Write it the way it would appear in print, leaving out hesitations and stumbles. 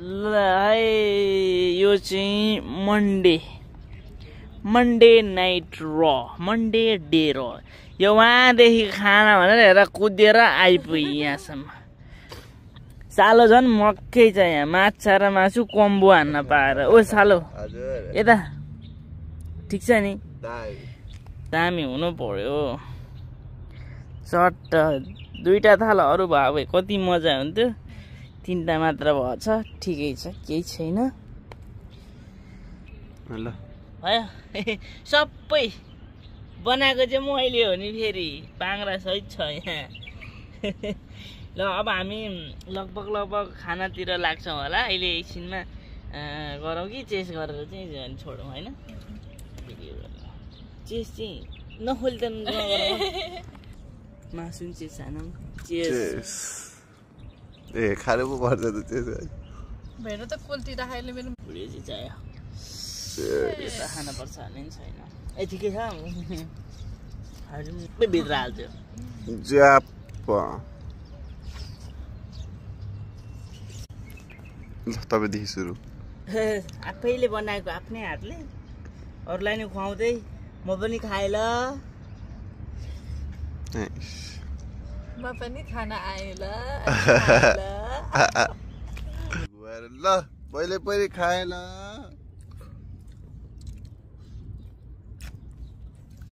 ल है यो चाहिँ मन्डे नाइट र मन्डे डे र यो वहाँदेखि खाना भनेर हेर कुदेर आइपुग्यो यहाँसम्म। सालो झन् मक्कै छ यहाँ, माछा र मासु कम्बो हान्न पाएर। ओ सालो यता ठिक छ नि, दामी हुनु पर्यो। चट्ट दुईटा थाल अरू भयो भए कति मजा हुन्थ्यो, तीनटा मात्र भएछ, ठिकै छ, केही छैन। ल भयो सबै बनाएको चाहिँ मैले हो नि, फेरि पाङ्रा सहित छ यहाँ। ल अब हामी लगभग खानातिर लाग्छौँ होला। अहिले एकछिनमा गरौँ कि चेस गरेर चाहिँ छोडौँ होइन। चेस चाहिँ नखोली त मासु चेस खानौँ। चेस ए खानु पो पर्छ त चेस भेट्नु त कोल्टी राखेले मेरो भुँडी चाहिँ चाहियो, यता खान पर्छ भन्ने पनि छैन। ए ठिकै छ, भित्र हाल्थ्यो ज्याप। ल तपाईँदेखि सुरु। आफैले बनाएको आफ्नै हातले अरूलाई नि खुवाउँदै म पनि खाएँ ल। म पनि खाना आएँ ल। ल मैले खाएँ ल।